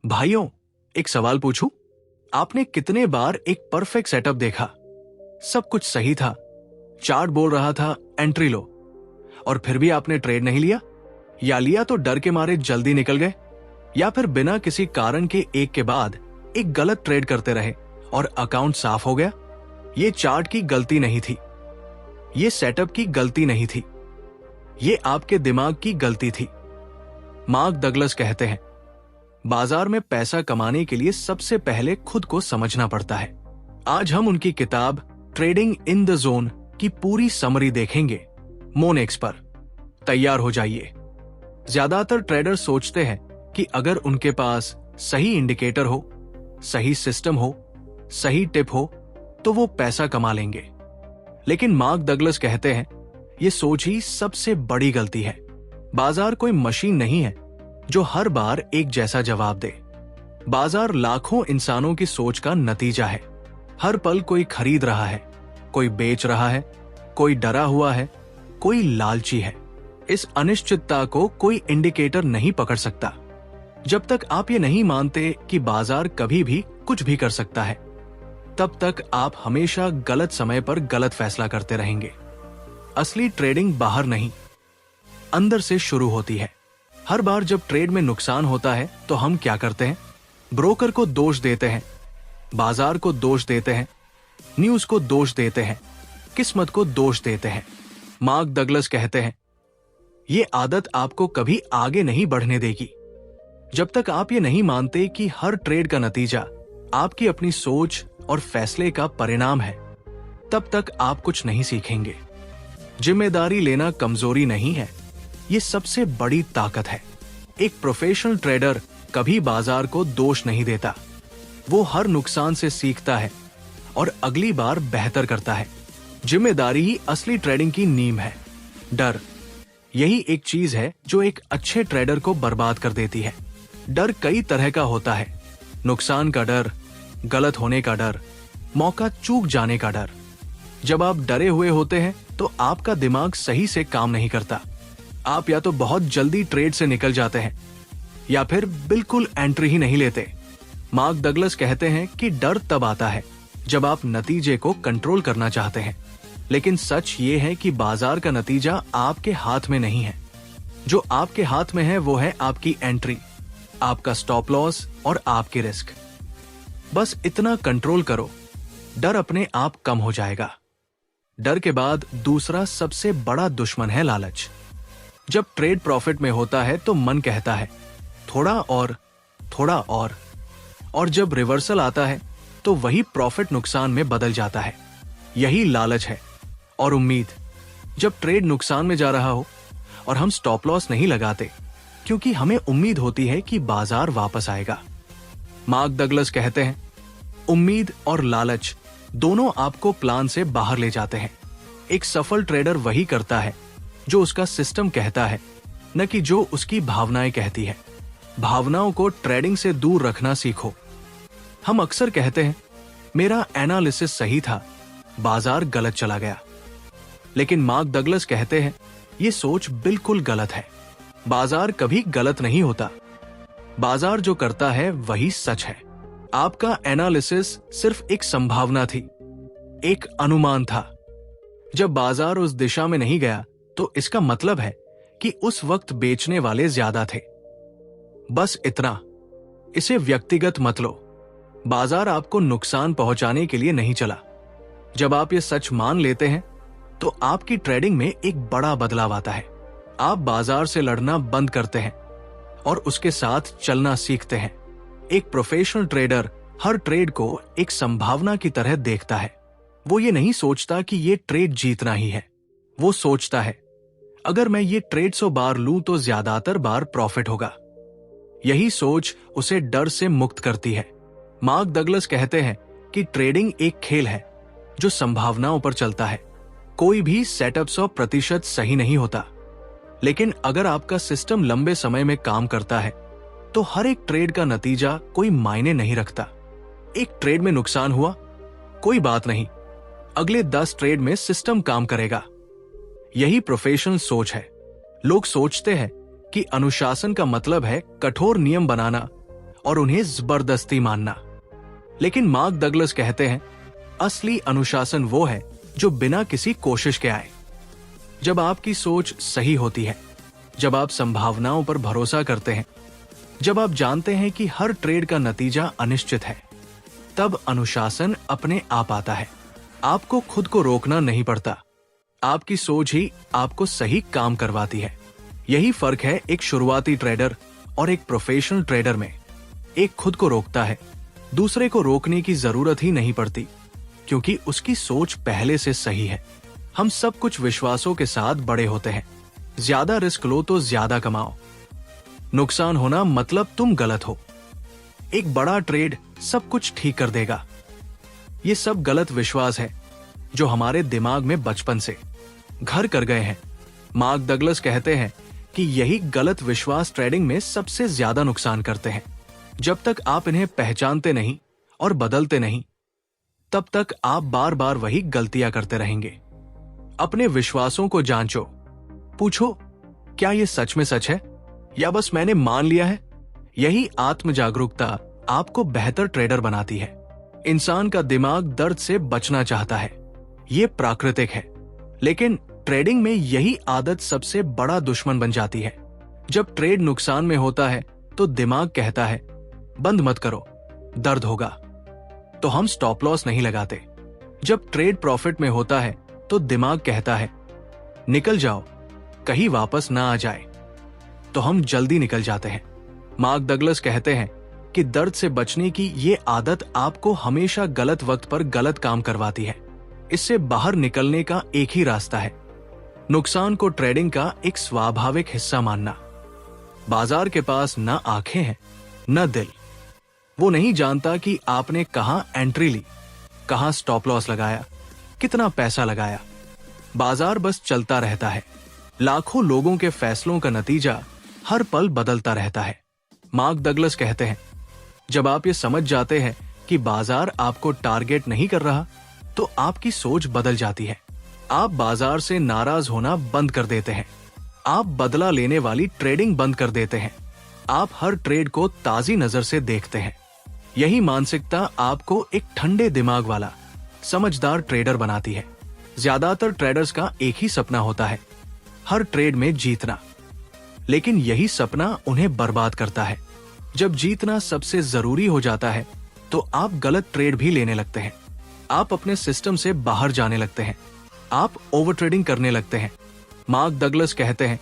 भाइयों, एक सवाल पूछूं? आपने कितने बार एक परफेक्ट सेटअप देखा, सब कुछ सही था, चार्ट बोल रहा था एंट्री लो, और फिर भी आपने ट्रेड नहीं लिया? या लिया तो डर के मारे जल्दी निकल गए, या फिर बिना किसी कारण के एक के बाद एक गलत ट्रेड करते रहे और अकाउंट साफ हो गया? ये चार्ट की गलती नहीं थी, ये सेटअप की गलती नहीं थी, ये आपके दिमाग की गलती थी। मार्क डगलस कहते हैं, बाजार में पैसा कमाने के लिए सबसे पहले खुद को समझना पड़ता है। आज हम उनकी किताब ट्रेडिंग इन द जोन की पूरी समरी देखेंगे। मोनेक्स पर तैयार हो जाइए। ज्यादातर ट्रेडर सोचते हैं कि अगर उनके पास सही इंडिकेटर हो, सही सिस्टम हो, सही टिप हो तो वो पैसा कमा लेंगे। लेकिन मार्क डगलस कहते हैं, ये सोच ही सबसे बड़ी गलती है। बाजार कोई मशीन नहीं है जो हर बार एक जैसा जवाब दे। बाजार लाखों इंसानों की सोच का नतीजा है। हर पल कोई खरीद रहा है, कोई बेच रहा है, कोई डरा हुआ है, कोई लालची है। इस अनिश्चितता को कोई इंडिकेटर नहीं पकड़ सकता। जब तक आप ये नहीं मानते कि बाजार कभी भी कुछ भी कर सकता है, तब तक आप हमेशा गलत समय पर गलत फैसला करते रहेंगे। असली ट्रेडिंग बाहर नहीं, अंदर से शुरू होती है। हर बार जब ट्रेड में नुकसान होता है तो हम क्या करते हैं? ब्रोकर को दोष देते हैं, बाजार को दोष देते हैं, न्यूज को दोष देते हैं, किस्मत को दोष देते हैं। मार्क डगलस कहते हैं, ये आदत आपको कभी आगे नहीं बढ़ने देगी। जब तक आप ये नहीं मानते कि हर ट्रेड का नतीजा आपकी अपनी सोच और फैसले का परिणाम है, तब तक आप कुछ नहीं सीखेंगे। जिम्मेदारी लेना कमजोरी नहीं है, ये सबसे बड़ी ताकत है। एक प्रोफेशनल ट्रेडर कभी बाजार को दोष नहीं देता। वो हर नुकसान से सीखता है और अगली बार बेहतर करता है। जिम्मेदारी ही असली ट्रेडिंग की नींव है। डर, यही एक चीज है जो एक अच्छे ट्रेडर को बर्बाद कर देती है। डर कई तरह का होता है। नुकसान का डर, गलत होने का डर, मौका चूक जाने का डर। जब आप डरे हुए होते हैं तो आपका दिमाग सही से काम नहीं करता। आप या तो बहुत जल्दी ट्रेड से निकल जाते हैं या फिर बिल्कुल एंट्री ही नहीं लेते। मार्क डगलस कहते हैं कि डर तब आता है जब आप नतीजे को कंट्रोल करना चाहते हैं, लेकिन सच ये है कि बाजार का नतीजा आपके हाथ में नहीं है। जो आपके हाथ में है वो है आपकी एंट्री, आपका स्टॉप लॉस और आपके रिस्क। बस इतना कंट्रोल करो, डर अपने आप कम हो जाएगा। डर के बाद दूसरा सबसे बड़ा दुश्मन है लालच। जब ट्रेड प्रॉफिट में होता है तो मन कहता है थोड़ा और जब रिवर्सल आता है तो वही प्रॉफिट नुकसान में बदल जाता है। यही लालच है। और उम्मीद, जब ट्रेड नुकसान में जा रहा हो और हम स्टॉप लॉस नहीं लगाते क्योंकि हमें उम्मीद होती है कि बाजार वापस आएगा। मार्क डगलस कहते हैं, उम्मीद और लालच दोनों आपको प्लान से बाहर ले जाते हैं। एक सफल ट्रेडर वही करता है जो उसका सिस्टम कहता है, न कि जो उसकी भावनाएं कहती है। भावनाओं को ट्रेडिंग से दूर रखना सीखो। हम अक्सर कहते हैं, मेरा एनालिसिस सही था, बाजार गलत चला गया। लेकिन मार्क डगलस कहते हैं, ये सोच बिल्कुल गलत है। बाजार कभी गलत नहीं होता। बाजार जो करता है वही सच है। आपका एनालिसिस सिर्फ एक संभावना थी, एक अनुमान था। जब बाजार उस दिशा में नहीं गया तो इसका मतलब है कि उस वक्त बेचने वाले ज्यादा थे। बस इतना। इसे व्यक्तिगत मत लो। बाजार आपको नुकसान पहुंचाने के लिए नहीं चला। जब आप ये सच मान लेते हैं तो आपकी ट्रेडिंग में एक बड़ा बदलाव आता है। आप बाजार से लड़ना बंद करते हैं और उसके साथ चलना सीखते हैं। एक प्रोफेशनल ट्रेडर हर ट्रेड को एक संभावना की तरह देखता है। वो ये नहीं सोचता कि ये ट्रेड जीतना ही है। वो सोचता है, अगर मैं ये ट्रेड 100 बार लूं तो ज्यादातर बार प्रॉफिट होगा। यही सोच उसे डर से मुक्त करती है। मार्क डगलस कहते हैं कि ट्रेडिंग एक खेल है जो संभावनाओं पर चलता है। कोई भी सेटअप 100% सही नहीं होता, लेकिन अगर आपका सिस्टम लंबे समय में काम करता है तो हर एक ट्रेड का नतीजा कोई मायने नहीं रखता। एक ट्रेड में नुकसान हुआ, कोई बात नहीं, अगले 10 ट्रेड में सिस्टम काम करेगा। यही प्रोफेशनल सोच है। लोग सोचते हैं कि अनुशासन का मतलब है कठोर नियम बनाना और उन्हें जबरदस्ती मानना। लेकिन मार्क डगलस कहते हैं, असली अनुशासन वो है जो बिना किसी कोशिश के आए। जब आपकी सोच सही होती है, जब आप संभावनाओं पर भरोसा करते हैं, जब आप जानते हैं कि हर ट्रेड का नतीजा अनिश्चित है, तब अनुशासन अपने आप आता है। आपको खुद को रोकना नहीं पड़ता, आपकी सोच ही आपको सही काम करवाती है। यही फर्क है एक शुरुआती ट्रेडर और एक प्रोफेशनल ट्रेडर में। एक खुद को रोकता है, दूसरे को रोकने की जरूरत ही नहीं पड़ती, क्योंकि उसकी सोच पहले से सही है। हम सब कुछ विश्वासों के साथ बड़े होते हैं। ज्यादा रिस्क लो तो ज्यादा कमाओ। नुकसान होना मतलब तुम गलत हो। एक बड़ा ट्रेड सब कुछ ठीक कर देगा। ये सब गलत विश्वास है जो हमारे दिमाग में बचपन से घर कर गए हैं। मार्क डगलस कहते हैं कि यही गलत विश्वास ट्रेडिंग में सबसे ज्यादा नुकसान करते हैं। जब तक आप इन्हें पहचानते नहीं और बदलते नहीं, तब तक आप बार बार वही गलतियां करते रहेंगे। अपने विश्वासों को जांचो। पूछो, क्या ये सच में सच है या बस मैंने मान लिया है? यही आत्म जागरूकता आपको बेहतर ट्रेडर बनाती है। इंसान का दिमाग दर्द से बचना चाहता है, ये प्राकृतिक है। लेकिन ट्रेडिंग में यही आदत सबसे बड़ा दुश्मन बन जाती है। जब ट्रेड नुकसान में होता है तो दिमाग कहता है, बंद मत करो, दर्द होगा, तो हम स्टॉप लॉस नहीं लगाते। जब ट्रेड प्रॉफिट में होता है तो दिमाग कहता है, निकल जाओ, कहीं वापस ना आ जाए, तो हम जल्दी निकल जाते हैं। मार्क डगलस कहते हैं कि दर्द से बचने की ये आदत आपको हमेशा गलत वक्त पर गलत काम करवाती है। इससे बाहर निकलने का एक ही रास्ता है, नुकसान को ट्रेडिंग का एक स्वाभाविक हिस्सा मानना। बाजार के पास न आंखें हैं न दिल। वो नहीं जानता कि आपने कहां एंट्री ली, कहां स्टॉप लॉस लगाया, कितना पैसा लगाया। बाजार बस चलता रहता है। लाखों लोगों के फैसलों का नतीजा हर पल बदलता रहता है। मार्क डगलस कहते हैं, जब आप ये समझ जाते हैं कि बाजार आपको टारगेट नहीं कर रहा, तो आपकी सोच बदल जाती है। आप बाजार से नाराज होना बंद कर देते हैं। आप बदला लेने वाली ट्रेडिंग बंद कर देते हैं। आप हर ट्रेड को ताजी नजर से देखते हैं। यही मानसिकता आपको एक ठंडे दिमाग वाला समझदार ट्रेडर बनाती है। ज्यादातर ट्रेडर्स का एक ही सपना होता है, हर ट्रेड में जीतना। लेकिन यही सपना उन्हें बर्बाद करता है। जब जीतना सबसे जरूरी हो जाता है, तो आप गलत ट्रेड भी लेने लगते हैं। आप अपने सिस्टम से बाहर जाने लगते हैं। आप ओवर ट्रेडिंग करने लगते हैं। मार्क डगलस कहते हैं,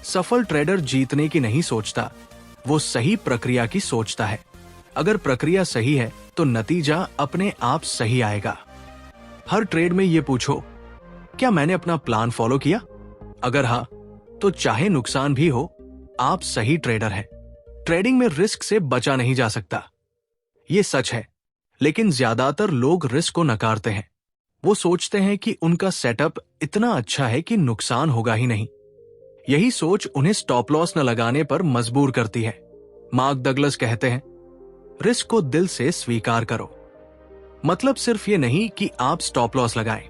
सफल ट्रेडर जीतने की नहीं सोचता, वो सही प्रक्रिया की सोचता है। अगर प्रक्रिया सही है तो नतीजा अपने आप सही आएगा। हर ट्रेड में ये पूछो, क्या मैंने अपना प्लान फॉलो किया? अगर हाँ, तो चाहे नुकसान भी हो, आप सही ट्रेडर हैं। ट्रेडिंग में रिस्क से बचा नहीं जा सकता, ये सच है। लेकिन ज्यादातर लोग रिस्क को नकारते हैं। वो सोचते हैं कि उनका सेटअप इतना अच्छा है कि नुकसान होगा ही नहीं। यही सोच उन्हें स्टॉप लॉस न लगाने पर मजबूर करती है। मार्क डगलस कहते हैं, रिस्क को दिल से स्वीकार करो। मतलब सिर्फ ये नहीं कि आप स्टॉप लॉस लगाएं।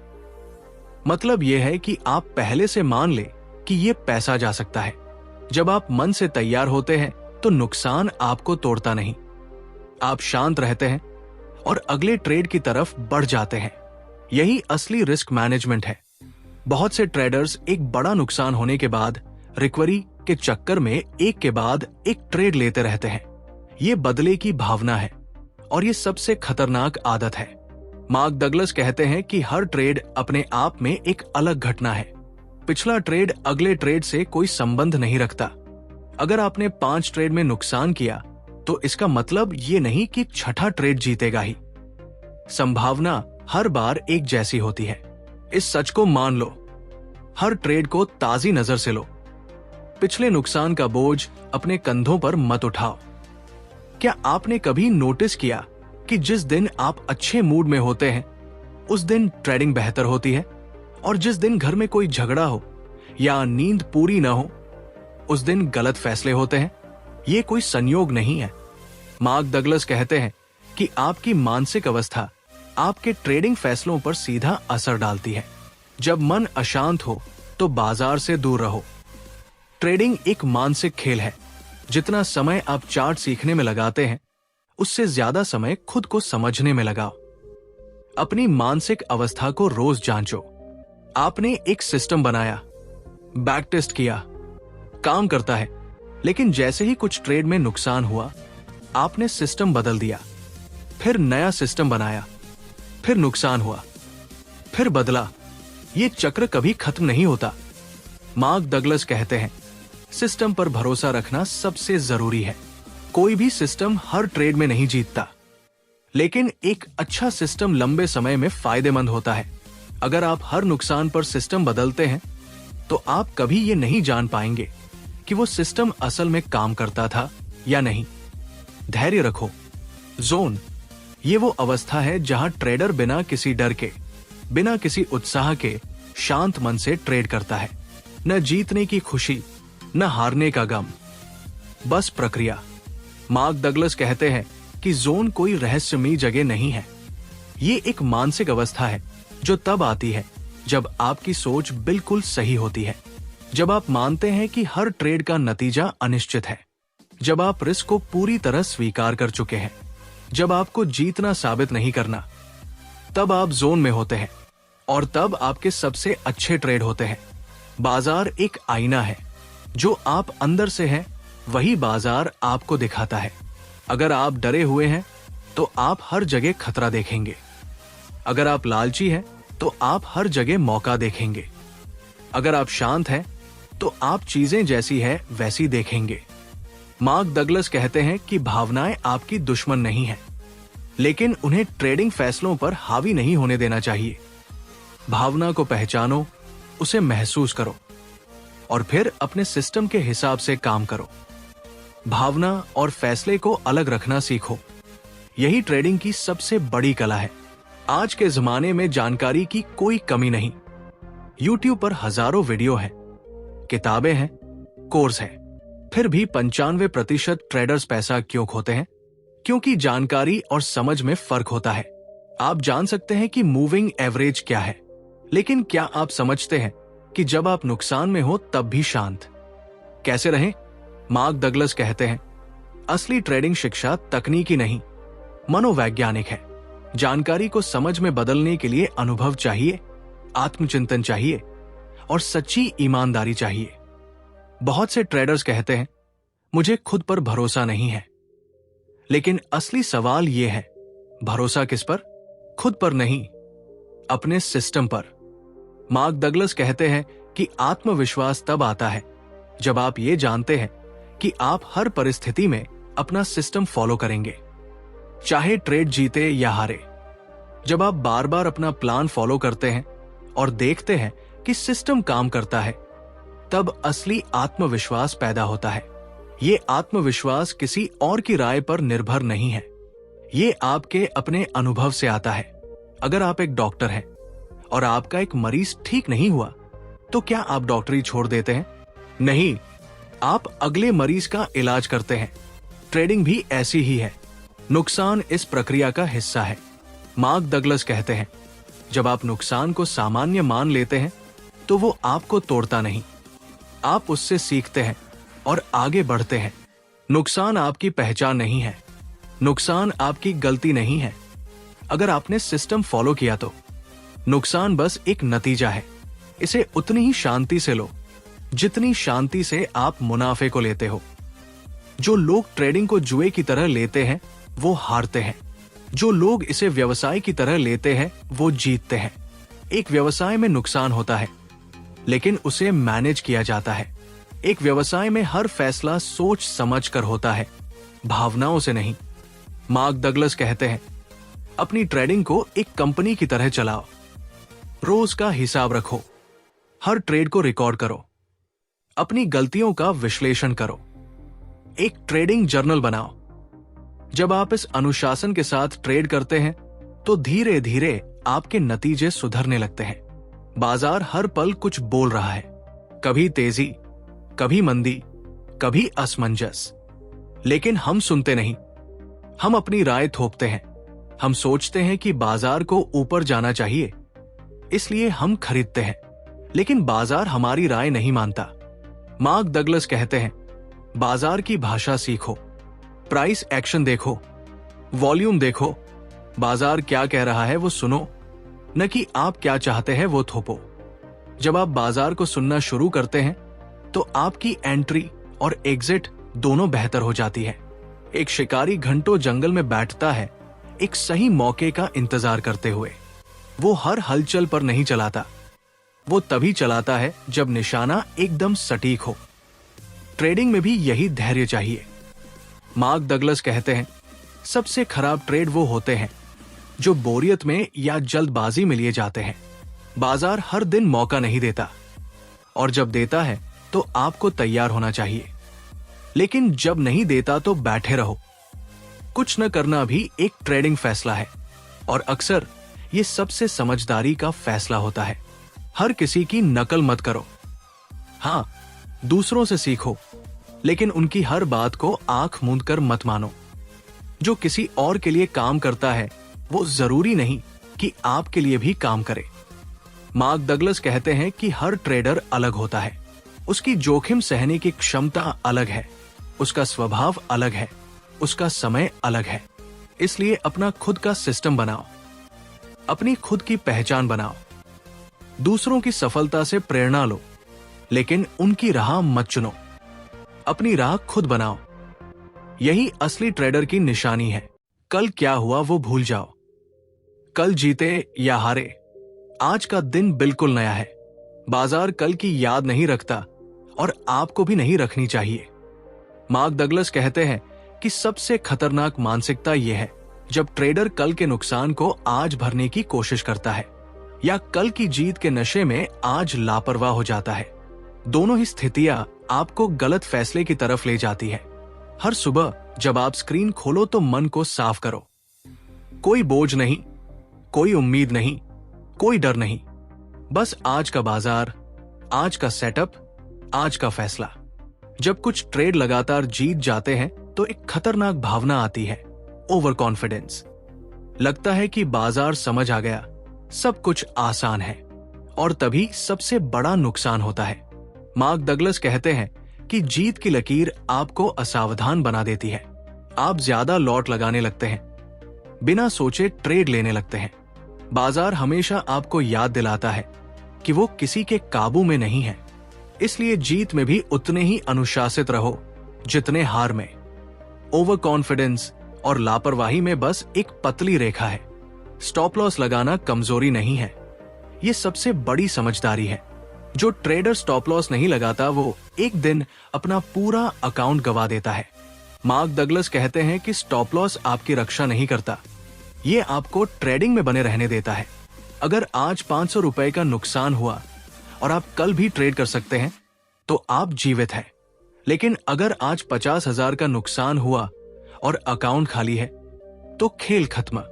मतलब ये है कि आप पहले से मान ले कि ये पैसा जा सकता है। जब आप मन से तैयार होते हैं तो नुकसान आपको तोड़ता नहीं। आप शांत रहते हैं और अगले ट्रेड की तरफ बढ़ जाते हैं। यही असली रिस्क मैनेजमेंट है। बहुत से ट्रेडर्स एक बड़ा नुकसान होने के बाद रिकवरी के चक्कर में एक के बाद एक ट्रेड लेते रहते हैं। ये बदले की भावना है और ये सबसे खतरनाक आदत है। मार्क डगलस कहते हैं कि हर ट्रेड अपने आप में एक अलग घटना है। पिछला ट्रेड अगले ट्रेड से कोई संबंध नहीं रखता। अगर आपने 5 ट्रेड में नुकसान किया, तो इसका मतलब ये नहीं कि छठा ट्रेड जीतेगा ही। संभावना हर बार एक जैसी होती है। इस सच को मान लो। हर ट्रेड को ताजी नजर से लो। पिछले नुकसान का बोझ अपने कंधों पर मत उठाओ। क्या आपने कभी नोटिस किया कि जिस दिन आप अच्छे मूड में होते हैं, उस दिन ट्रेडिंग बेहतर होती है, और जिस दिन घर में कोई झगड़ा हो या नींद पूरी न हो, उस दिन गलत फैसले होते हैं? ये कोई संयोग नहीं है। मार्क डगलस कहते हैं कि आपकी मानसिक अवस्था आपके ट्रेडिंग फैसलों पर सीधा असर डालती है। जब मन अशांत हो तो बाजार से दूर रहो। ट्रेडिंग एक मानसिक खेल है। जितना समय आप चार्ट सीखने में लगाते हैं, उससे ज्यादा समय खुद को समझने में लगाओ। अपनी मानसिक अवस्था को रोज जांचो। आपने एक सिस्टम बनाया, बैक टेस्ट किया, काम करता है, लेकिन जैसे ही कुछ ट्रेड में नुकसान हुआ, आपने सिस्टम बदल दिया, फिर नया सिस्टम बनाया, फिर नुकसान हुआ, फिर बदला। ये चक्र कभी खत्म नहीं होता। मार्क डगलस कहते हैं, सिस्टम पर भरोसा रखना सबसे जरूरी है। कोई भी सिस्टम हर ट्रेड में नहीं जीतता, लेकिन एक अच्छा सिस्टम लंबे समय में फायदेमंद होता है। अगर आप हर नुकसान पर सिस्टम बदलते हैं, तो आप कभी ये नहीं जान पाएंगे कि वो सिस्टम असल में काम करता था या नहीं। धैर्य रखो। जोन, ये वो अवस्था है जहां ट्रेडर बिना किसी डर के, बिना किसी उत्साह के शांत मन से ट्रेड करता है। न जीतने की खुशी, न हारने का गम, बस प्रक्रिया। मार्क डगलस कहते हैं कि जोन कोई रहस्यमयी जगह नहीं है। ये एक मानसिक अवस्था है जो तब आती है जब आपकी सोच बिल्कुल सही होती है, जब आप मानते हैं कि हर ट्रेड का नतीजा अनिश्चित है, जब आप रिस्क को पूरी तरह स्वीकार कर चुके हैं, जब आपको जीतना साबित नहीं करना, तब आप जोन में होते हैं और तब आपके सबसे अच्छे ट्रेड होते हैं। बाजार एक आईना है, जो आप अंदर से है वही बाजार आपको दिखाता है। अगर आप डरे हुए हैं तो आप हर जगह खतरा देखेंगे। अगर आप लालची हैं तो आप हर जगह मौका देखेंगे। अगर आप शांत हैं तो आप चीजें जैसी है वैसी देखेंगे। मार्क डगलस कहते हैं कि भावनाएं आपकी दुश्मन नहीं है, लेकिन उन्हें ट्रेडिंग फैसलों पर हावी नहीं होने देना चाहिए। भावना को पहचानो, उसे महसूस करो और फिर अपने सिस्टम के हिसाब से काम करो। भावना और फैसले को अलग रखना सीखो। यही ट्रेडिंग की सबसे बड़ी कला है। आज के जमाने में जानकारी की कोई कमी नहीं। YouTube पर हजारों वीडियो हैं, किताबें हैं, कोर्स है। फिर भी 95% ट्रेडर्स पैसा क्यों खोते हैं? क्योंकि जानकारी और समझ में फर्क होता है। आप जान सकते हैं कि मूविंग एवरेज क्या है, लेकिन क्या आप समझते हैं कि जब आप नुकसान में हो तब भी शांत कैसे रहें? मार्क डगलस कहते हैं, असली ट्रेडिंग शिक्षा तकनीकी नहीं, मनोवैज्ञानिक है। जानकारी को समझ में बदलने के लिए अनुभव चाहिए, आत्मचिंतन चाहिए और सच्ची ईमानदारी चाहिए। बहुत से ट्रेडर्स कहते हैं, मुझे खुद पर भरोसा नहीं है। लेकिन असली सवाल यह है, भरोसा किस पर? खुद पर नहीं, अपने सिस्टम पर। मार्क डगलस कहते हैं कि आत्मविश्वास तब आता है जब आप ये जानते हैं कि आप हर परिस्थिति में अपना सिस्टम फॉलो करेंगे, चाहे ट्रेड जीते या हारे। जब आप बार बार अपना प्लान फॉलो करते हैं और देखते हैं कि सिस्टम काम करता है, तब असली आत्मविश्वास पैदा होता है। ये आत्मविश्वास किसी और की राय पर निर्भर नहीं है, ये आपके अपने अनुभव से आता है। अगर आप एक डॉक्टर हैं और आपका एक मरीज ठीक नहीं हुआ, तो क्या आप डॉक्टरी छोड़ देते हैं? नहीं, आप अगले मरीज का इलाज करते हैं। ट्रेडिंग भी ऐसी ही है। नुकसान इस प्रक्रिया का हिस्सा है। मार्क डगलस कहते हैं, जब आप नुकसान को सामान्य मान लेते हैं तो वो आपको तोड़ता नहीं, आप उससे सीखते हैं और आगे बढ़ते हैं। नुकसान आपकी पहचान नहीं है, नुकसान आपकी गलती नहीं है। अगर आपने सिस्टम फॉलो किया तो नुकसान बस एक नतीजा है। इसे उतनी ही शांति से लो जितनी शांति से आप मुनाफे को लेते हो। जो लोग ट्रेडिंग को जुए की तरह लेते हैं वो हारते हैं। जो लोग इसे व्यवसाय की तरह लेते हैं वो जीतते हैं। एक व्यवसाय में नुकसान होता है, लेकिन उसे मैनेज किया जाता है। एक व्यवसाय में हर फैसला सोच समझ कर होता है, भावनाओं से नहीं। मार्क डगलस कहते हैं, अपनी ट्रेडिंग को एक कंपनी की तरह चलाओ। रोज का हिसाब रखो, हर ट्रेड को रिकॉर्ड करो, अपनी गलतियों का विश्लेषण करो, एक ट्रेडिंग जर्नल बनाओ। जब आप इस अनुशासन के साथ ट्रेड करते हैं तो धीरे धीरे आपके नतीजे सुधरने लगते हैं। बाजार हर पल कुछ बोल रहा है, कभी तेजी, कभी मंदी, कभी असमंजस, लेकिन हम सुनते नहीं। हम अपनी राय थोपते हैं। हम सोचते हैं कि बाजार को ऊपर जाना चाहिए, इसलिए हम खरीदते हैं, लेकिन बाजार हमारी राय नहीं मानता। मार्क डगलस कहते हैं, बाजार की भाषा सीखो, प्राइस एक्शन देखो, वॉल्यूम देखो, बाजार क्या कह रहा है वो सुनो, न कि आप क्या चाहते हैं वो थोपो। जब आप बाजार को सुनना शुरू करते हैं तो आपकी एंट्री और एग्जिट दोनों बेहतर हो जाती है। एक शिकारी घंटों जंगल में बैठता है एक सही मौके का इंतजार करते हुए। वो हर हलचल पर नहीं चलाता, वो तभी चलाता है जब निशाना एकदम सटीक हो। ट्रेडिंग में भी यही धैर्य चाहिए। मार्क डगलस कहते हैं, सबसे खराब ट्रेड वो होते हैं जो बोरियत में या जल्दबाजी में लिए जाते हैं। बाजार हर दिन मौका नहीं देता, और जब देता है तो आपको तैयार होना चाहिए, लेकिन जब नहीं देता तो बैठे रहो। कुछ न करना भी एक ट्रेडिंग फैसला है, और अक्सर ये सबसे समझदारी का फैसला होता है। हर किसी की नकल मत करो। हाँ, दूसरों से सीखो, लेकिन उनकी हर बात को आंख मूंद कर मत मानो। जो किसी और के लिए काम करता है वो जरूरी नहीं कि आपके लिए भी काम करे। मार्क डगलस कहते हैं कि हर ट्रेडर अलग होता है, उसकी जोखिम सहने की क्षमता अलग है, उसका स्वभाव अलग है, उसका समय अलग है। इसलिए अपना खुद का सिस्टम बनाओ, अपनी खुद की पहचान बनाओ। दूसरों की सफलता से प्रेरणा लो, लेकिन उनकी राह मत चुनो। अपनी राह खुद बनाओ। यही असली ट्रेडर की निशानी है। कल क्या हुआ वो भूल जाओ। कल जीते या हारे, आज का दिन बिल्कुल नया है। बाजार कल की याद नहीं रखता, और आपको भी नहीं रखनी चाहिए। मार्क डगलस कहते हैं कि सबसे खतरनाक मानसिकता यह है जब ट्रेडर कल के नुकसान को आज भरने की कोशिश करता है, या कल की जीत के नशे में आज लापरवाह हो जाता है। दोनों ही स्थितियां आपको गलत फैसले की तरफ ले जाती है। हर सुबह जब आप स्क्रीन खोलो तो मन को साफ करो। कोई बोझ नहीं, कोई उम्मीद नहीं, कोई डर नहीं, बस आज का बाजार, आज का सेटअप, आज का फैसला। जब कुछ ट्रेड लगातार जीत जाते हैं तो एक खतरनाक भावना आती है, ओवर कॉन्फिडेंस। लगता है कि बाजार समझ आ गया, सब कुछ आसान है, और तभी सबसे बड़ा नुकसान होता है। मार्क डगलस कहते हैं कि जीत की लकीर आपको असावधान बना देती है। आप ज्यादा लॉट लगाने लगते हैं, बिना सोचे ट्रेड लेने लगते हैं। बाजार हमेशा आपको याद दिलाता है कि वो किसी के काबू में नहीं है। इसलिए जीत में भी उतने ही अनुशासित रहो जितने हार में। ओवर कॉन्फिडेंस और लापरवाही में बस एक पतली रेखा है। स्टॉप लॉस लगाना कमजोरी नहीं है, ये सबसे बड़ी समझदारी है। जो ट्रेडर स्टॉप लॉस नहीं लगाता वो एक दिन अपना पूरा अकाउंट गवा देता है। मार्क डगलस कहते हैं कि स्टॉप लॉस आपकी रक्षा नहीं करता, ये आपको ट्रेडिंग में बने रहने देता है। अगर आज 500 रुपए का नुकसान हुआ और आप कल भी ट्रेड कर सकते हैं तो आप जीवित हैं। लेकिन अगर आज 50,000 का नुकसान हुआ और अकाउंट खाली है तो खेल खत्म।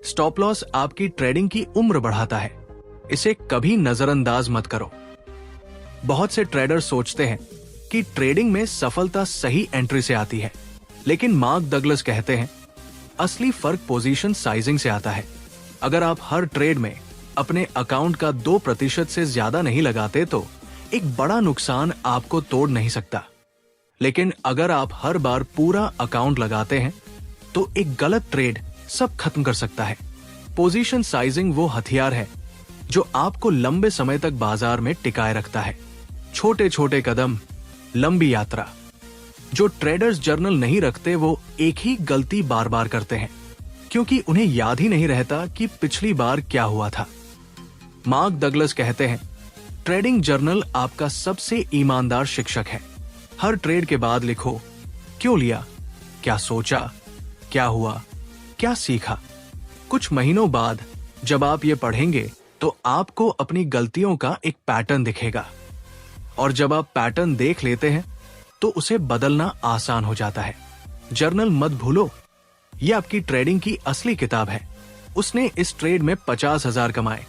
स्टॉप लॉस आपकी ट्रेडिंग की उम्र बढ़ाता है, इसे कभी नजरअंदाज मत करो। बहुत से ट्रेडर सोचते हैं कि ट्रेडिंग में सफलता सही एंट्री से आती है, लेकिन मार्क डगलस कहते हैं असली फर्क पोजीशन साइजिंग से आता है। अगर आप हर ट्रेड में अपने अकाउंट का 2% से ज्यादा नहीं लगाते तो एक बड़ा नुकसान आपको तोड़ नहीं सकता। लेकिन अगर आप हर बार पूरा अकाउंट लगाते हैं तो एक गलत ट्रेड सब खत्म कर सकता है। पोजीशन साइजिंग वो हथियार है जो आपको लंबे समय तक बाजार में टिकाए रखता है। छोटे छोटे कदम, लंबी यात्रा। जो ट्रेडर्स जर्नल नहीं रखते वो एक ही गलती बार बार करते हैं, क्योंकि उन्हें याद ही नहीं रहता कि पिछली बार क्या हुआ था। मार्क डगलस कहते हैं ट्रेडिंग जर्नल आपका सबसे ईमानदार शिक्षक है। हर ट्रेड के बाद लिखो, क्यों लिया, क्या सोचा, क्या हुआ, क्या सीखा। कुछ महीनों बाद जब आप ये पढ़ेंगे तो आपको अपनी गलतियों का एक पैटर्न दिखेगा, और जब आप पैटर्न देख लेते हैं तो उसे बदलना आसान हो जाता है। जर्नल मत भूलो, ये आपकी ट्रेडिंग की असली किताब है। उसने इस ट्रेड में 50,000 कमाए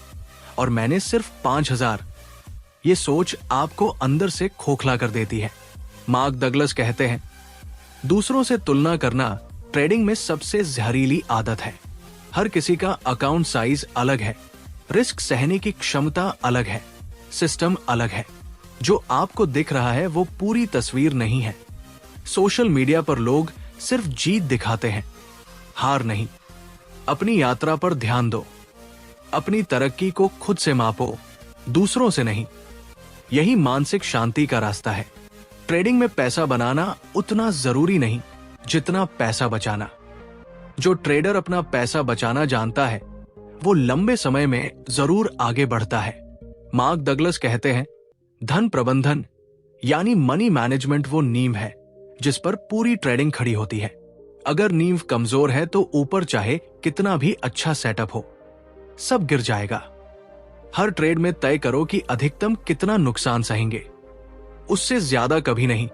और मैंने सिर्फ 5,000। ये सोच आपको अंदर से खोखला कर देती है। मार्क डगलस कहते हैं दूसरों से तुलना करना ट्रेडिंग में सबसे जहरीली आदत है। हर किसी का अकाउंट साइज अलग है, रिस्क सहने की क्षमता अलग है, सिस्टम अलग है। जो आपको दिख रहा है वो पूरी तस्वीर नहीं है। सोशल मीडिया पर लोग सिर्फ जीत दिखाते हैं, हार नहीं। अपनी यात्रा पर ध्यान दो। अपनी तरक्की को खुद से मापो, दूसरों से नहीं। यही मानसिक शांति का रास्ता है। ट्रेडिंग में पैसा बनाना उतना जरूरी नहीं जितना पैसा बचाना। जो ट्रेडर अपना पैसा बचाना जानता है वो लंबे समय में जरूर आगे बढ़ता है। मार्क डगलस कहते हैं, धन प्रबंधन यानी मनी मैनेजमेंट वो नींव है जिस पर पूरी ट्रेडिंग खड़ी होती है। अगर नींव कमजोर है तो ऊपर चाहे कितना भी अच्छा सेटअप हो, सब गिर जाएगा। हर ट्रेड में तय करो कि अधिकतम कितना नुकसान सहेंगे, उससे ज्यादा कभी नहीं।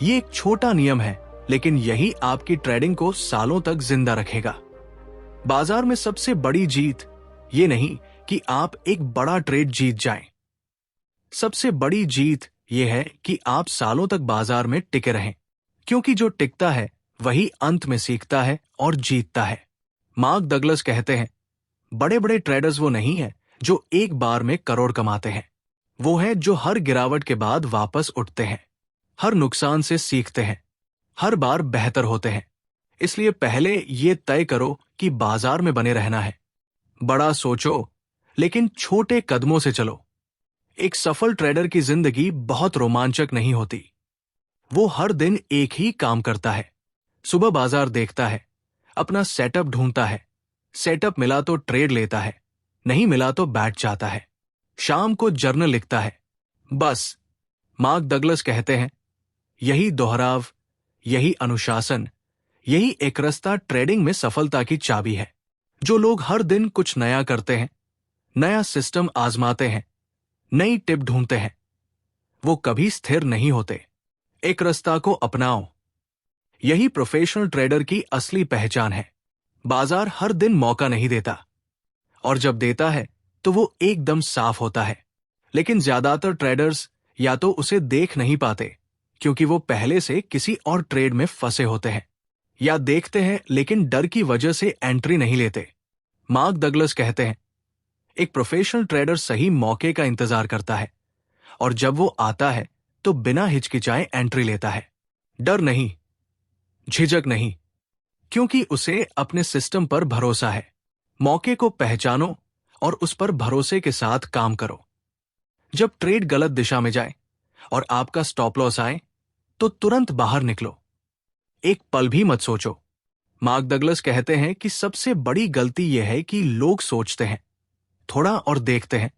ये एक छोटा नियम है, लेकिन यही आपकी ट्रेडिंग को सालों तक जिंदा रखेगा। बाजार में सबसे बड़ी जीत ये नहीं कि आप एक बड़ा ट्रेड जीत जाएं। सबसे बड़ी जीत ये है कि आप सालों तक बाजार में टिके रहें, क्योंकि जो टिकता है वही अंत में सीखता है और जीतता है। मार्क डगलस कहते हैं, बड़े बड़े ट्रेडर्स वो नहीं है जो एक बार में करोड़ कमाते हैं, वो है जो हर गिरावट के बाद वापस उठते हैं, हर नुकसान से सीखते हैं, हर बार बेहतर होते हैं। इसलिए पहले ये तय करो कि बाजार में बने रहना है। बड़ा सोचो, लेकिन छोटे कदमों से चलो। एक सफल ट्रेडर की जिंदगी बहुत रोमांचक नहीं होती। वो हर दिन एक ही काम करता है। सुबह बाजार देखता है, अपना सेटअप ढूंढता है, सेटअप मिला तो ट्रेड लेता है, नहीं मिला तो बैठ जाता है, शाम को जर्नल लिखता है। बस। मार्क डगलस कहते हैं, यही दोहराव, यही अनुशासन, यही एक रास्ता ट्रेडिंग में सफलता की चाबी है। जो लोग हर दिन कुछ नया करते हैं, नया सिस्टम आजमाते हैं, नई टिप ढूंढते हैं, वो कभी स्थिर नहीं होते। एक रास्ता को अपनाओ। यही प्रोफेशनल ट्रेडर की असली पहचान है। बाजार हर दिन मौका नहीं देता, और जब देता है तो वो एकदम साफ होता है। लेकिन ज्यादातर ट्रेडर्स या तो उसे देख नहीं पाते क्योंकि वो पहले से किसी और ट्रेड में फंसे होते हैं, या देखते हैं लेकिन डर की वजह से एंट्री नहीं लेते। मार्क डगलस कहते हैं, एक प्रोफेशनल ट्रेडर सही मौके का इंतजार करता है, और जब वो आता है तो बिना हिचकिचाए एंट्री लेता है। डर नहीं, झिझक नहीं, क्योंकि उसे अपने सिस्टम पर भरोसा है। मौके को पहचानो और उस पर भरोसे के साथ काम करो। जब ट्रेड गलत दिशा में जाए और आपका स्टॉप लॉस आए तो तुरंत बाहर निकलो। एक पल भी मत सोचो। मार्क डगलस कहते हैं कि सबसे बड़ी गलती यह है कि लोग सोचते हैं, थोड़ा और देखते हैं,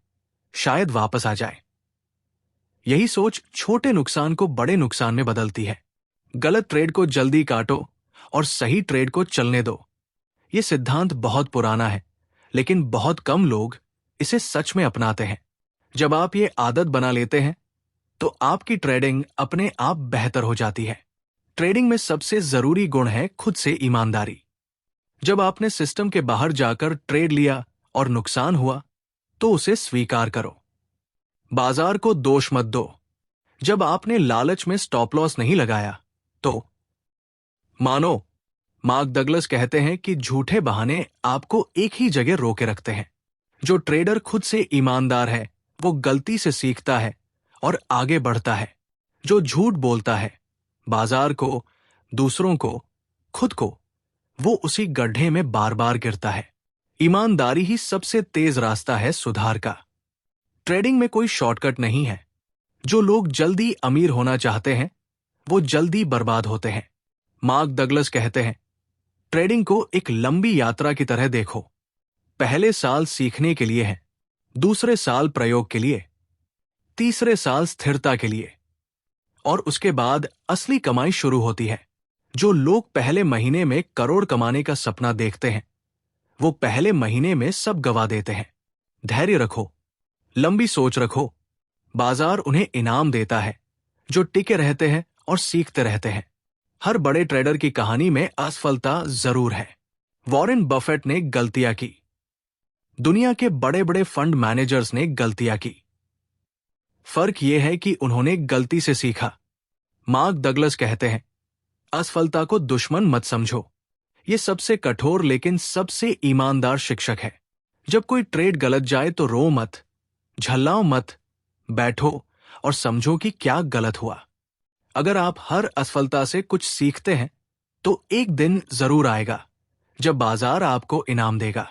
शायद वापस आ जाए। यही सोच छोटे नुकसान को बड़े नुकसान में बदलती है। गलत ट्रेड को जल्दी काटो और सही ट्रेड को चलने दो। यह सिद्धांत बहुत पुराना है, लेकिन बहुत कम लोग इसे सच में अपनाते हैं। जब आप ये आदत बना लेते हैं तो आपकी ट्रेडिंग अपने आप बेहतर हो जाती है। ट्रेडिंग में सबसे जरूरी गुण है खुद से ईमानदारी। जब आपने सिस्टम के बाहर जाकर ट्रेड लिया और नुकसान हुआ तो उसे स्वीकार करो। बाजार को दोष मत दो। जब आपने लालच में स्टॉप लॉस नहीं लगाया तो मानो, मार्क डगलस कहते हैं कि झूठे बहाने आपको एक ही जगह रोके रखते हैं। जो ट्रेडर खुद से ईमानदार है वो गलती से सीखता है और आगे बढ़ता है। जो झूठ बोलता है, बाजार को, दूसरों को, खुद को, वो उसी गड्ढे में बार बार गिरता है। ईमानदारी ही सबसे तेज रास्ता है सुधार का। ट्रेडिंग में कोई शॉर्टकट नहीं है। जो लोग जल्दी अमीर होना चाहते हैं वो जल्दी बर्बाद होते हैं। मार्क डगलस कहते हैं, ट्रेडिंग को एक लंबी यात्रा की तरह देखो। पहले साल सीखने के लिए है, दूसरे साल प्रयोग के लिए, तीसरे साल स्थिरता के लिए, और उसके बाद असली कमाई शुरू होती है। जो लोग पहले महीने में करोड़ कमाने का सपना देखते हैं वो पहले महीने में सब गवा देते हैं। धैर्य रखो, लंबी सोच रखो। बाजार उन्हें इनाम देता है जो टिके रहते हैं और सीखते रहते हैं। हर बड़े ट्रेडर की कहानी में असफलता जरूर है। वॉरेन बफेट ने गलतियां की, दुनिया के बड़े बड़े फंड मैनेजर्स ने गलतियां की। फर्क यह है कि उन्होंने गलती से सीखा। मार्क डगलस कहते हैं, असफलता को दुश्मन मत समझो, यह सबसे कठोर लेकिन सबसे ईमानदार शिक्षक है। जब कोई ट्रेड गलत जाए तो रो मत, झल्लाओ मत, बैठो और समझो कि क्या गलत हुआ। अगर आप हर असफलता से कुछ सीखते हैं तो एक दिन जरूर आएगा जब बाजार आपको इनाम देगा।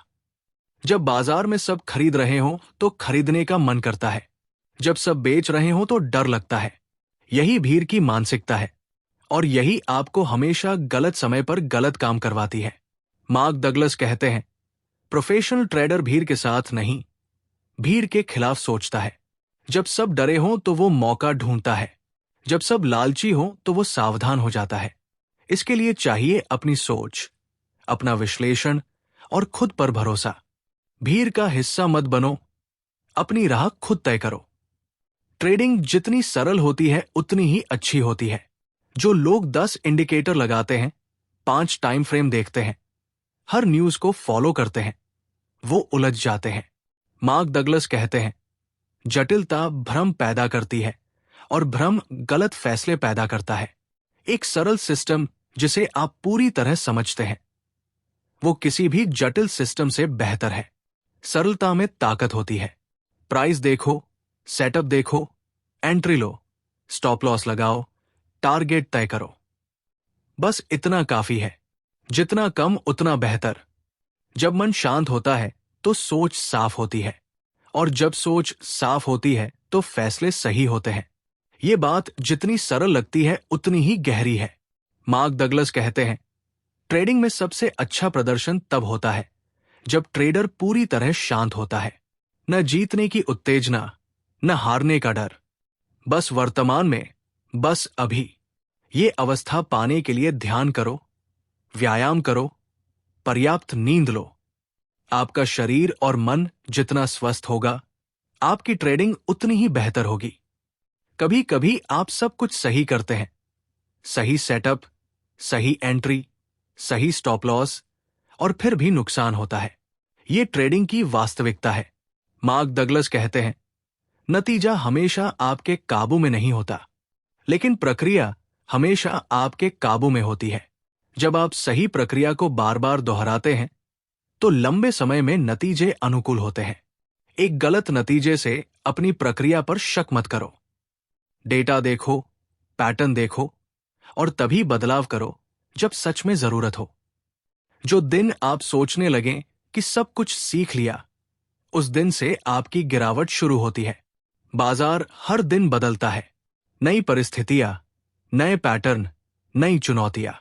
जब बाजार में सब खरीद रहे हों तो खरीदने का मन करता है, जब सब बेच रहे हों तो डर लगता है। यही भीड़ की मानसिकता है और यही आपको हमेशा गलत समय पर गलत काम करवाती है। मार्क डगलस कहते हैं, प्रोफेशनल ट्रेडर भीड़ के साथ नहीं, भीड़ के खिलाफ सोचता है। जब सब डरे हों तो वो मौका ढूंढता है, जब सब लालची हों तो वो सावधान हो जाता है। इसके लिए चाहिए अपनी सोच, अपना विश्लेषण और खुद पर भरोसा। भीड़ का हिस्सा मत बनो, अपनी राह खुद तय करो। ट्रेडिंग जितनी सरल होती है उतनी ही अच्छी होती है। जो लोग 10 इंडिकेटर लगाते हैं, 5 टाइम फ्रेम देखते हैं, हर न्यूज को फॉलो करते हैं, वो उलझ जाते हैं। मार्क डगलस कहते हैं, जटिलता भ्रम पैदा करती है और भ्रम गलत फैसले पैदा करता है। एक सरल सिस्टम जिसे आप पूरी तरह समझते हैं, वो किसी भी जटिल सिस्टम से बेहतर है। सरलता में ताकत होती है। प्राइस देखो, सेटअप देखो, एंट्री लो, स्टॉप लॉस लगाओ, टारगेट तय करो। बस इतना काफी है। जितना कम उतना बेहतर। जब मन शांत होता है तो सोच साफ होती है और जब सोच साफ होती है तो फैसले सही होते हैं। ये बात जितनी सरल लगती है उतनी ही गहरी है। मार्क डगलस कहते हैं, ट्रेडिंग में सबसे अच्छा प्रदर्शन तब होता है जब ट्रेडर पूरी तरह शांत होता है। न जीतने की उत्तेजना, न हारने का डर, बस वर्तमान में, बस अभी। ये अवस्था पाने के लिए ध्यान करो, व्यायाम करो, पर्याप्त नींद लो। आपका शरीर और मन जितना स्वस्थ होगा, आपकी ट्रेडिंग उतनी ही बेहतर होगी। कभी कभी आप सब कुछ सही करते हैं, सही सेटअप, सही एंट्री, सही स्टॉप लॉस, और फिर भी नुकसान होता है। ये ट्रेडिंग की वास्तविकता है। मार्क डगलस कहते हैं, नतीजा हमेशा आपके काबू में नहीं होता, लेकिन प्रक्रिया हमेशा आपके काबू में होती है। जब आप सही प्रक्रिया को बार बार दोहराते हैं तो लंबे समय में नतीजे अनुकूल होते हैं। एक गलत नतीजे से अपनी प्रक्रिया पर शक मत करो। डेटा देखो, पैटर्न देखो और तभी बदलाव करो जब सच में जरूरत हो। जो दिन आप सोचने लगें कि सब कुछ सीख लिया, उस दिन से आपकी गिरावट शुरू होती है। बाजार हर दिन बदलता है, नई परिस्थितियां, नए पैटर्न, नई चुनौतियां।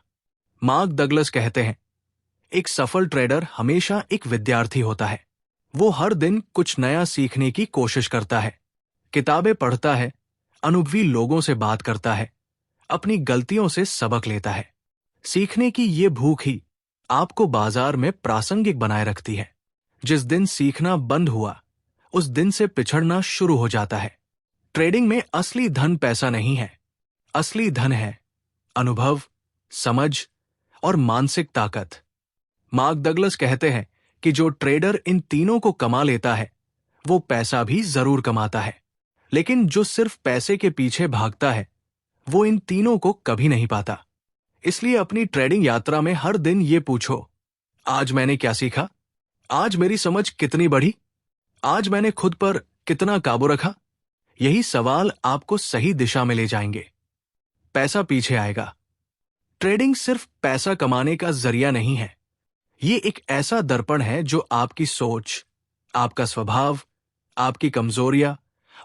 मार्क डगलस कहते हैं, एक सफल ट्रेडर हमेशा एक विद्यार्थी होता है। वो हर दिन कुछ नया सीखने की कोशिश करता है, किताबें पढ़ता है, अनुभवी लोगों से बात करता है, अपनी गलतियों से सबक लेता है। सीखने की ये भूख ही आपको बाजार में प्रासंगिक बनाए रखती है। जिस दिन सीखना बंद हुआ, उस दिन से पिछड़ना शुरू हो जाता है। ट्रेडिंग में असली धन पैसा नहीं है, असली धन है अनुभव, समझ और मानसिक ताकत। मार्क डगलस कहते हैं कि जो ट्रेडर इन तीनों को कमा लेता है, वो पैसा भी जरूर कमाता है, लेकिन जो सिर्फ पैसे के पीछे भागता है, वो इन तीनों को कभी नहीं पाता। इसलिए अपनी ट्रेडिंग यात्रा में हर दिन ये पूछो, आज मैंने क्या सीखा? आज मेरी समझ कितनी बढ़ी? आज मैंने खुद पर कितना काबू रखा? यही सवाल आपको सही दिशा में ले जाएंगे। पैसा पीछे आएगा। ट्रेडिंग सिर्फ पैसा कमाने का जरिया नहीं है, ये एक ऐसा दर्पण है जो आपकी सोच, आपका स्वभाव, आपकी कमजोरियां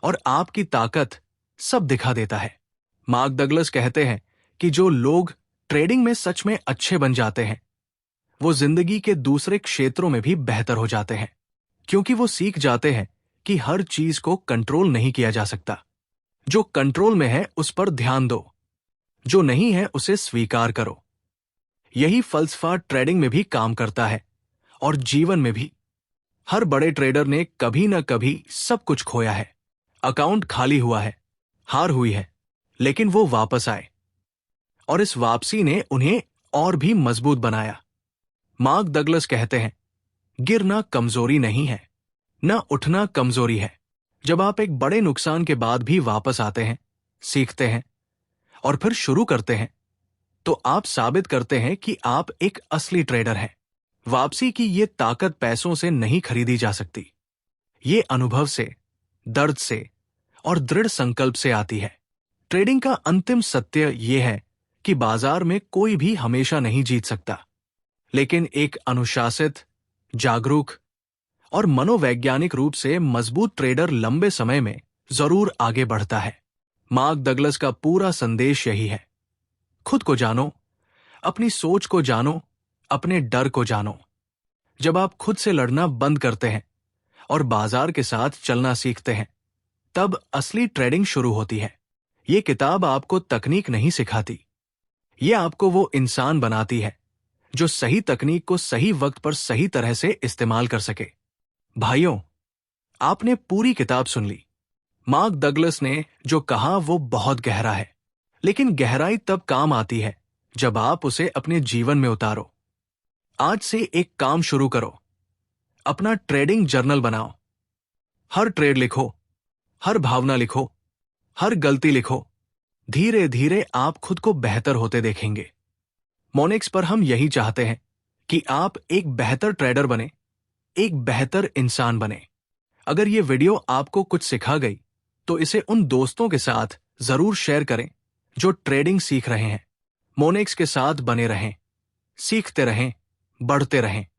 और आपकी ताकत सब दिखा देता है। मार्क डगलस कहते हैं कि जो लोग ट्रेडिंग में सच में अच्छे बन जाते हैं, वो जिंदगी के दूसरे क्षेत्रों में भी बेहतर हो जाते हैं, क्योंकि वो सीख जाते हैं कि हर चीज को कंट्रोल नहीं किया जा सकता। जो कंट्रोल में है उस पर ध्यान दो, जो नहीं है उसे स्वीकार करो। यही फलसफा ट्रेडिंग में भी काम करता है और जीवन में भी। हर बड़े ट्रेडर ने कभी न कभी सब कुछ खोया है, अकाउंट खाली हुआ है, हार हुई है, लेकिन वो वापस आए और इस वापसी ने उन्हें और भी मजबूत बनाया। मार्क डगलस कहते हैं, गिरना कमजोरी नहीं है, न उठना कमजोरी है। जब आप एक बड़े नुकसान के बाद भी वापस आते हैं, सीखते हैं और फिर शुरू करते हैं, तो आप साबित करते हैं कि आप एक असली ट्रेडर हैं। वापसी की ये ताकत पैसों से नहीं खरीदी जा सकती। ये अनुभव से, दर्द से और दृढ़ संकल्प से आती है। ट्रेडिंग का अंतिम सत्य ये है कि बाजार में कोई भी हमेशा नहीं जीत सकता, लेकिन एक अनुशासित, जागरूक और मनोवैज्ञानिक रूप से मजबूत ट्रेडर लंबे समय में जरूर आगे बढ़ता है। मार्क डगलस का पूरा संदेश यही है। खुद को जानो, अपनी सोच को जानो, अपने डर को जानो। जब आप खुद से लड़ना बंद करते हैं और बाजार के साथ चलना सीखते हैं, तब असली ट्रेडिंग शुरू होती है। ये किताब आपको तकनीक नहीं सिखाती, ये आपको वो इंसान बनाती है जो सही तकनीक को सही वक्त पर सही तरह से इस्तेमाल कर सके। भाइयों, आपने पूरी किताब सुन ली। मार्क डगलस ने जो कहा वो बहुत गहरा है, लेकिन गहराई तब काम आती है जब आप उसे अपने जीवन में उतारो। आज से एक काम शुरू करो, अपना ट्रेडिंग जर्नल बनाओ। हर ट्रेड लिखो, हर भावना लिखो, हर गलती लिखो। धीरे धीरे आप खुद को बेहतर होते देखेंगे। मोनेक्स पर हम यही चाहते हैं कि आप एक बेहतर ट्रेडर बने, एक बेहतर इंसान बने। अगर ये वीडियो आपको कुछ सिखा गई तो इसे उन दोस्तों के साथ जरूर शेयर करें जो ट्रेडिंग सीख रहे हैं। मोनेक्स के साथ बने रहें, सीखते रहें, बढ़ते रहें।